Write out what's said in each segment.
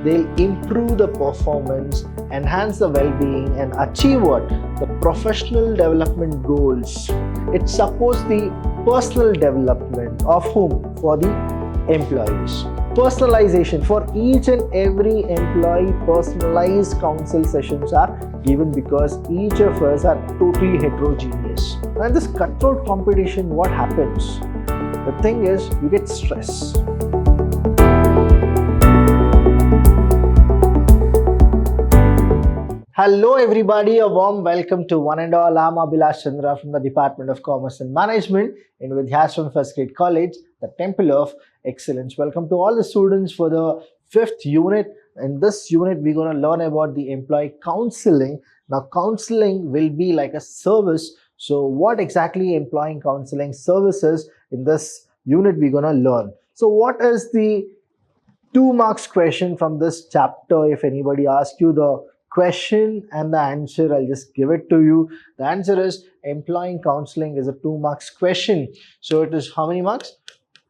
they'll improve the performance, enhance the well-being, and achieve what? The professional development goals. It supports the personal development of whom? For the employees. Personalization for each and every employee, personalized counsel sessions are given because each of us are totally heterogeneous. And this cutthroat competition, what happens? The thing is, you get stress. Hello everybody, a warm welcome to one and all. I'm Vidhyaashram from the Department of Commerce and Management in Vidhyaashram First Grade College, the Temple of Excellence. Welcome to all the students for the 5th unit. In this unit, we're going to learn about the employee counseling. Now, counseling will be like a service. So, what exactly employee counseling services in this unit we're going to learn. So, what is the 2 marks question from this chapter? If anybody asks you the question and the answer, I'll just give it to you. The answer is employee counseling is a 2 marks question. So it is how many marks?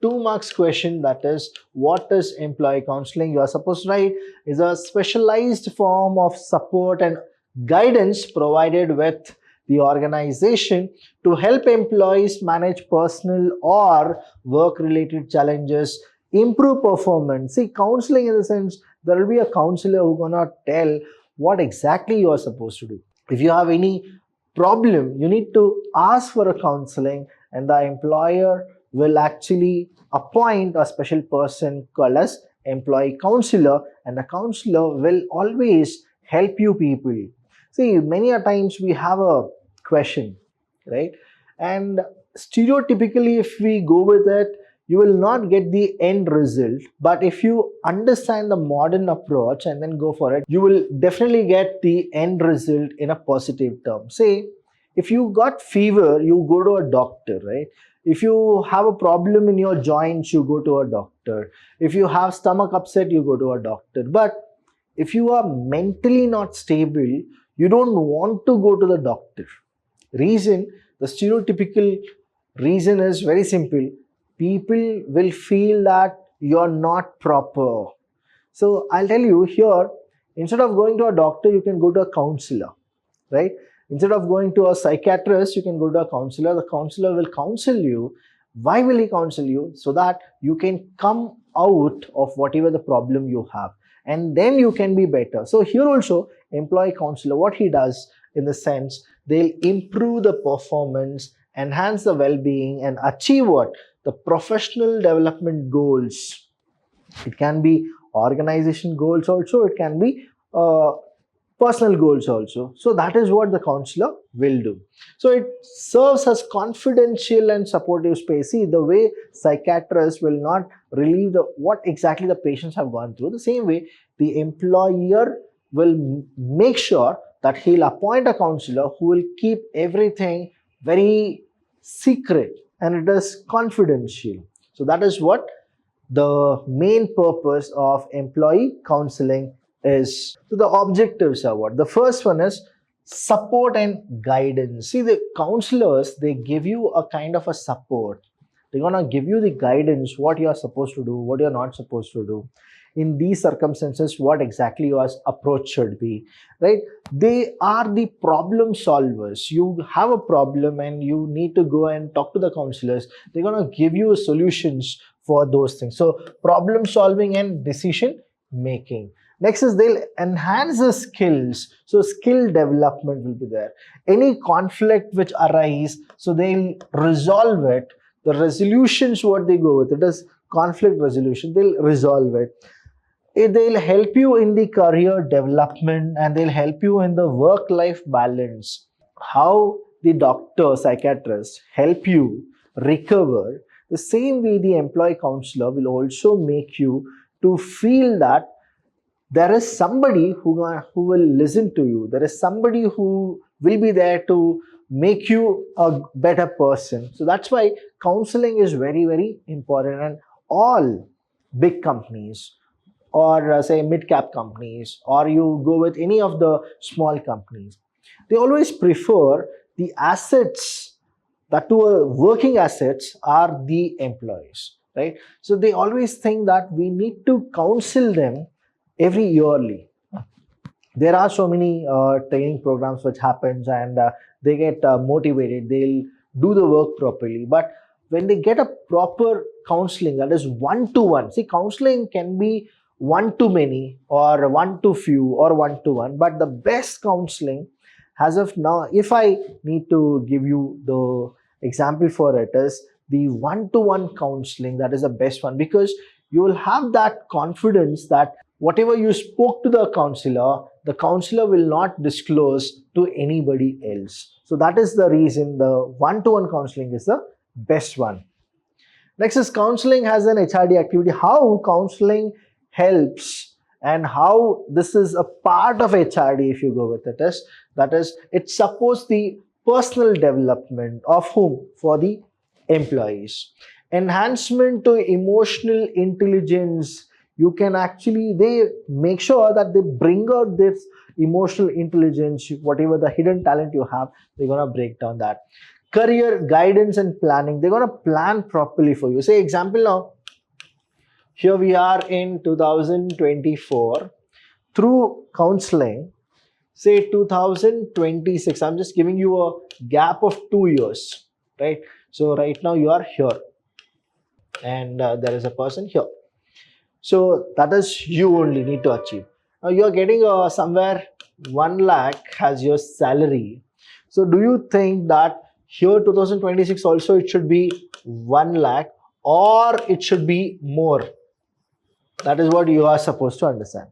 2 marks question. That is, what is employee counseling? You are supposed to write is a specialized form of support and guidance provided with the organization to help employees manage personal or work related challenges, improve performance. See, counseling in the sense, there will be a counselor who gonna tell what exactly you are supposed to do. If you have any problem, you need to ask for a counseling, and the employer will actually appoint a special person called as employee counselor, and the counselor will always help you people. See, many a times we have a question, right? And stereotypically, if we go with it, you will not get the end result. But if you understand the modern approach and then go for it, you will definitely get the end result in a positive term. Say, if you got fever, you go to a doctor, right? If you have a problem in your joints, you go to a doctor. If you have stomach upset, you go to a doctor. But if you are mentally not stable, you don't want to go to the doctor. Reason, the stereotypical reason is very simple. People will feel that you're not proper. So I'll tell you here, instead of going to a doctor, you can go to a counselor, right? Instead of going to a psychiatrist, you can go to a counselor. The counselor will counsel you. Why will he counsel you? So that you can come out of whatever the problem you have, and then you can be better. So here also, employee counselor, what he does in the sense, they'll improve the performance, enhance the well-being, and achieve what? The professional development goals. It can be organization goals also, it can be personal goals also. So that is what the counselor will do. So it serves as confidential and supportive space. See, the way psychiatrists will not relieve what exactly the patients have gone through, the same way the employer will make sure that he'll appoint a counselor who will keep everything very secret and it is confidential. So that is what the main purpose of employee counseling is. So the objectives are what? The first one is support and guidance. See, the counselors, they give you a kind of a support. They're gonna give you the guidance, what you're supposed to do, what you're not supposed to do. In these circumstances, what exactly your approach should be, right? They are the problem solvers. You have a problem and you need to go and talk to the counselors. They're going to give you solutions for those things. So problem solving and decision making. Next is they'll enhance the skills. So skill development will be there. Any conflict which arise, so they'll resolve it. The resolutions, what they go with, it is conflict resolution. They'll resolve it. They'll help you in the career development and they'll help you in the work-life balance. How the doctor, psychiatrist help you recover, the same way the employee counselor will also make you to feel that there is somebody who will listen to you. There is somebody who will be there to make you a better person. So that's why counseling is very, very important. And all big companies, or say mid-cap companies, or you go with any of the small companies, they always prefer the assets, that to working assets are the employees, right? So they always think that we need to counsel them every yearly. There are so many training programs which happens, and they get motivated, they'll do the work properly. But when they get a proper counseling, that is one to one, see, counseling can be one to many or one to few or one to one, but the best counseling as of now, if I need to give you the example for it, is the one to one counseling. That is the best one, because you will have that confidence that whatever you spoke to the counselor will not disclose to anybody else. So that is the reason the one-to-one counseling is the best one. Next is counseling as an HRD activity. How counseling helps and how this is a part of HRD, if you go with it, is that is, it supports the personal development of whom? For the employees. Enhancement to emotional intelligence. You can actually, they make sure that they bring out this emotional intelligence, whatever the hidden talent you have, they're going to break down that. Career guidance and planning. They're going to plan properly for you. Say example now, here we are in 2024. Through counseling, say 2026, I'm just giving you a gap of 2 years, right? So right now you are here and there is a person here. So that is you only need to achieve. Now you are getting somewhere 1 lakh as your salary. So do you think that here 2026 also it should be 1 lakh or it should be more? That is what you are supposed to understand.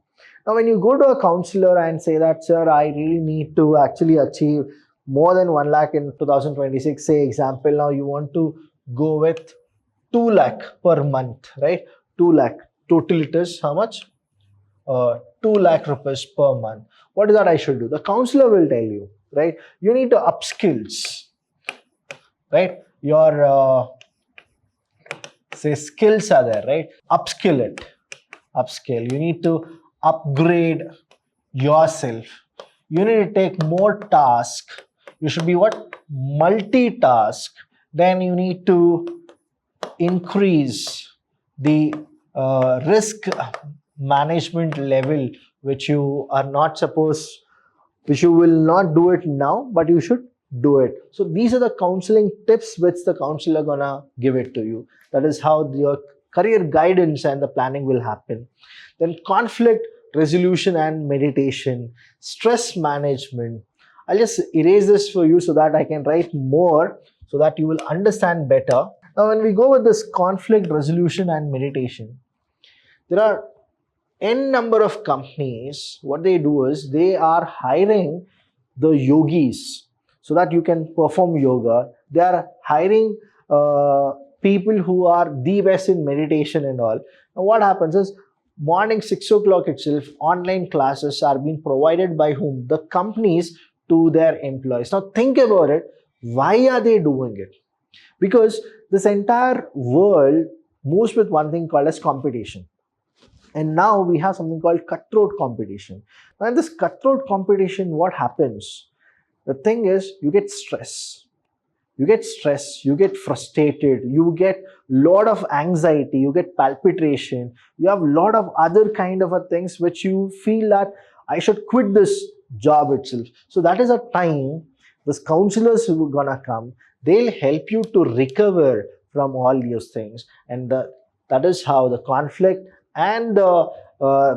Now when you go to a counselor and say that, sir, I really need to actually achieve more than 1 lakh in 2026, say example, now you want to go with 2 lakh per month, right? 2 lakh. Total it is how much? 2 lakh rupees per month. What is that I should do? The counselor will tell you, right? You need to up skills, right? Your say skills are there, right? Upskill it. Upskill. You need to upgrade yourself. You need to take more tasks. You should be what? Multitask. Then you need to increase the risk management level, which you are not supposed, which you will not do it now, but you should do it. So these are the counseling tips which the counselor gonna give it to you. That is how your career guidance and the planning will happen. Then conflict resolution and meditation, stress management. I'll just erase this for you so that I can write more so that you will understand better. Now when we go with this conflict resolution and meditation, there are n number of companies. What they do is they are hiring the yogis so that you can perform yoga. They are hiring people who are the best in meditation and all. Now what happens is morning 6 o'clock itself, online classes are being provided by whom? The companies to their employees. Now think about it. Why are they doing it? Because this entire world moves with one thing called as competition. And now we have something called cutthroat competition. Now in this cutthroat competition, what happens? The thing is, you get stress. You get stress, you get frustrated, you get lot of anxiety, you get palpitation, you have lot of other kind of things which you feel that I should quit this job itself. So that is a time these counselors who are gonna come, they'll help you to recover from all these things. And that is how the conflict and the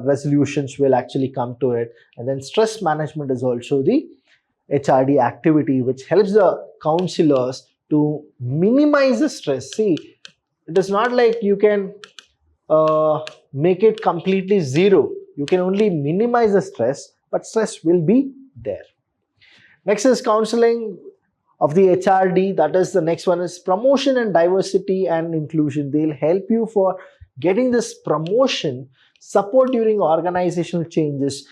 resolutions will actually come to it. And then stress management is also the HRD activity which helps the counselors to minimize the stress. See, it is not like you can make it completely zero. You can only minimize the stress, but stress will be there. Next is counseling of the HRD. That is the next one is promotion and diversity and inclusion. They'll help you for getting this promotion, support during organizational changes.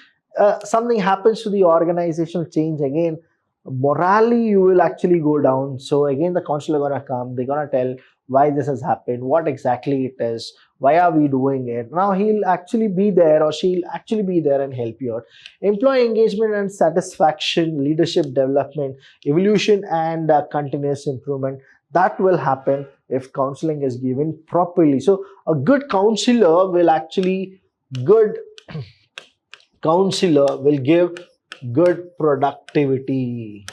Something happens to the organizational change, again morally you will actually go down. So again the counselor gonna come, they're gonna tell why this has happened, what exactly it is, why are we doing it. Now he'll actually be there or she'll actually be there and help you out. Employee engagement and satisfaction, leadership development, evolution and continuous improvement, that will happen if counseling is given properly. So a good counselor will actually counselor will give good productivity.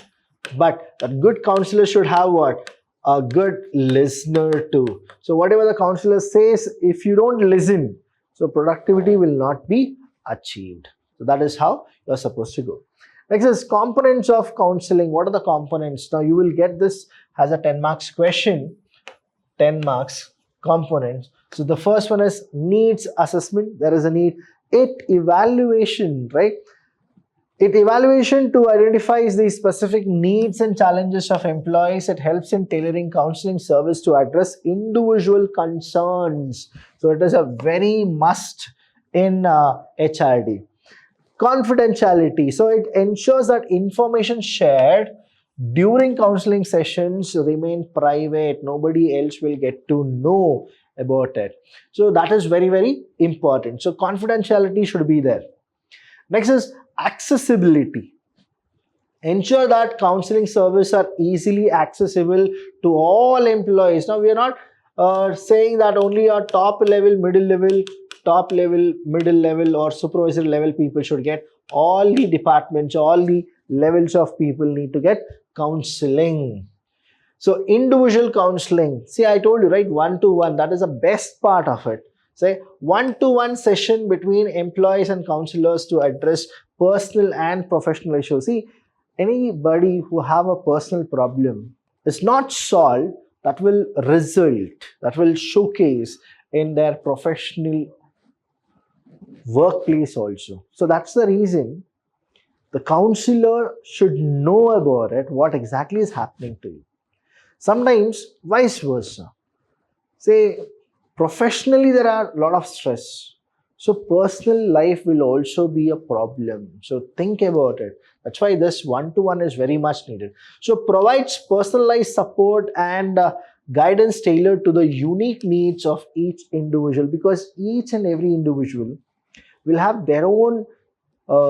But a good counselor should have what? A good listener too. So whatever the counselor says, if you don't listen, so productivity will not be achieved. So that is how you're supposed to go. Next is components of counseling. What are the components? Now you will get this as a 10 marks question. 10 marks components. So the first one is needs assessment. There is a need. It evaluation, right? It evaluation to identify the specific needs and challenges of employees. It helps in tailoring counseling service to address individual concerns. So it is a very must in HRD. Confidentiality. So it ensures that information shared during counseling sessions remain private. Nobody else will get to know about it. So that is very, very important. So confidentiality should be there. Next is accessibility. Ensure that counseling services are easily accessible to all employees. Now we are not saying that only our top level, middle level or supervisory level people should get. All the departments, all the levels of people need to get counseling. So individual counseling, see I told you, right, one-to-one, that is the best part of it. Say one-to-one session between employees and counselors to address personal and professional issues. See, anybody who have a personal problem is not solved, that will result, that will showcase in their professional workplace also. So that's the reason the counselor should know about it, what exactly is happening to you. Sometimes vice versa. Say professionally there are a lot of stress. So personal life will also be a problem. So think about it. That's why this one-to-one is very much needed. So provides personalized support and guidance tailored to the unique needs of each individual, because each and every individual will have their own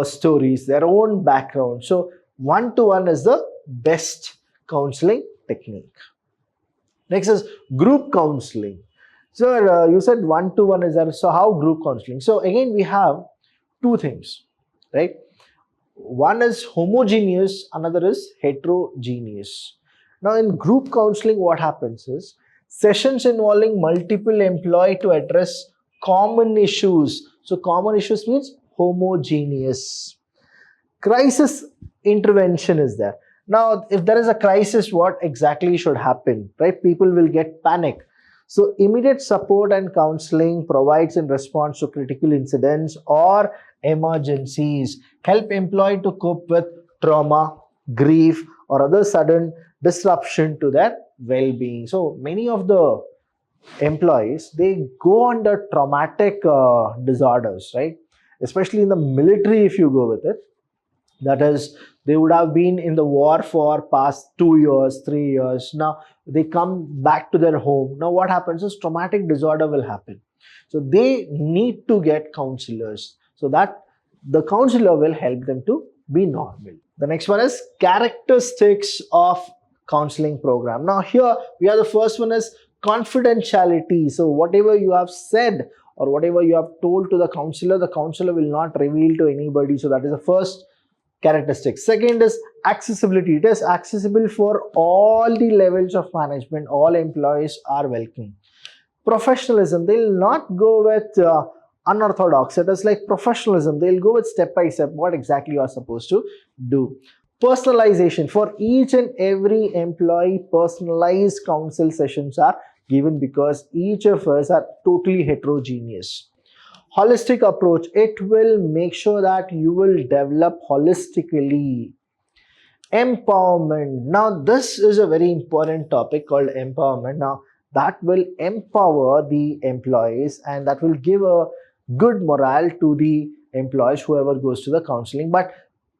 stories, their own background. So one-to-one is the best counseling technique. Next is group counseling. So you said one-to-one is there. So how group counseling? So again we have two things, right? One is homogeneous, another is heterogeneous. Now in group counseling what happens is sessions involving multiple employees to address common issues. So common issues means homogeneous. Crisis intervention is there. Now, if there is a crisis, what exactly should happen, right? People will get panic. So immediate support and counseling provides in response to critical incidents or emergencies. Help employee to cope with trauma, grief, or other sudden disruption to their well-being. So many of the employees, they go under traumatic disorders, right? Especially in the military, if you go with it. That is, they would have been in the war for past 2 years, 3 years. Now they come back to their home. Now what happens is traumatic disorder will happen. So they need to get counselors so that the counselor will help them to be normal. The next one is characteristics of counseling program. Now here we have the first one is confidentiality. So whatever you have said or whatever you have told to the counselor will not reveal to anybody. So that is the first characteristic. Second is accessibility. It is accessible for all the levels of management. All employees are welcome. Professionalism. They will not go with unorthodox. It is like professionalism. They will go with step by step what exactly you are supposed to do. Personalization. For each and every employee, personalized counsel sessions are given because each of us are totally heterogeneous. Holistic approach. It will make sure that you will develop holistically. Empowerment. Now this is a very important topic called empowerment. Now that will empower the employees and that will give a good morale to the employees whoever goes to the counseling. But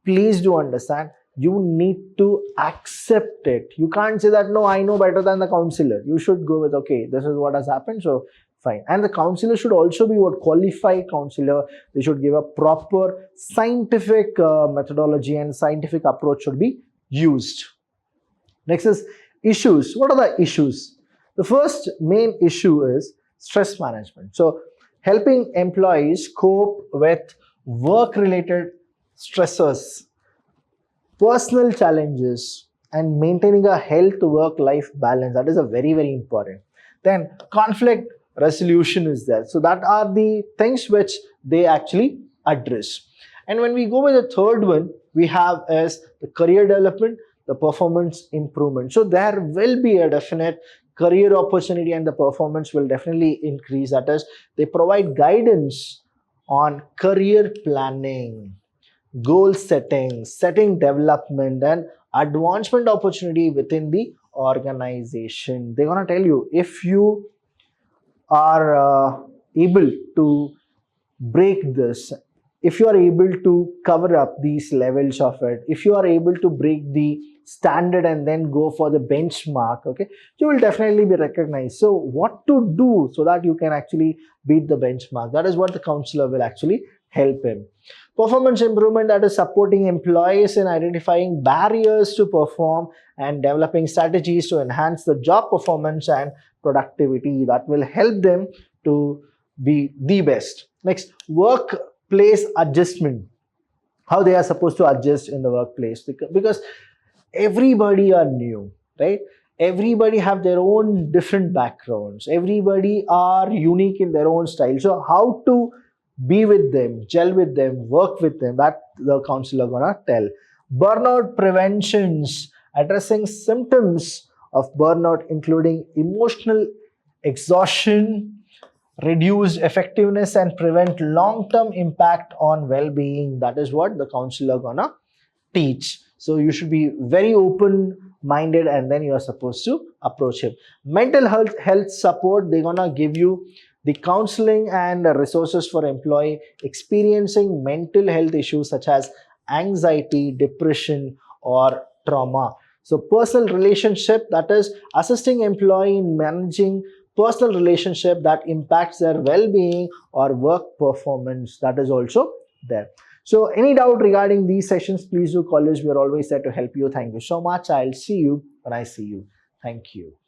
please do understand, you need to accept it. You can't say that no, I know better than the counselor. You should go with, okay, this is what has happened, so fine. And the counselor should also be what? Qualified counselor. They should give a proper scientific methodology and scientific approach should be used. Next is issues. What are the issues? The first main issue is stress management. So helping employees cope with work-related stressors, personal challenges, and maintaining a health work-life balance. That is a very, very important. Then conflict resolution is there. So that are the things which they actually address. And when we go with the third one, we have is the career development, the performance improvement. So there will be a definite career opportunity and the performance will definitely increase. That is, they provide guidance on career planning, goal setting, setting development, and advancement opportunity within the organization. They're going to tell you if you are able to break this, if you are able to cover up these levels of it, if you are able to break the standard and then go for the benchmark, okay, you will definitely be recognized. So what to do so that you can actually beat the benchmark? That is what the counselor will actually help him. Performance improvement, that is supporting employees in identifying barriers to perform and developing strategies to enhance the job performance and productivity that will help them to be the best. Next, workplace adjustment, how they are supposed to adjust in the workplace, because everybody are new, right? Everybody have their own different backgrounds, everybody are unique in their own style. So how to be with them, gel with them, work with them, that the counselor gonna tell. Burnout preventions, addressing symptoms of burnout including emotional exhaustion, reduced effectiveness, and prevent long-term impact on well-being. That is what the counselor gonna teach. So you should be very open-minded and then you are supposed to approach him. Mental health support, they're gonna give you the counseling and resources for employee experiencing mental health issues such as anxiety, depression, or trauma. So personal relationship, that is assisting employee in managing personal relationship that impacts their well-being or work performance. That is also there. So any doubt regarding these sessions, please do call us. We are always there to help you. Thank you so much. I'll see you when I see you. Thank you.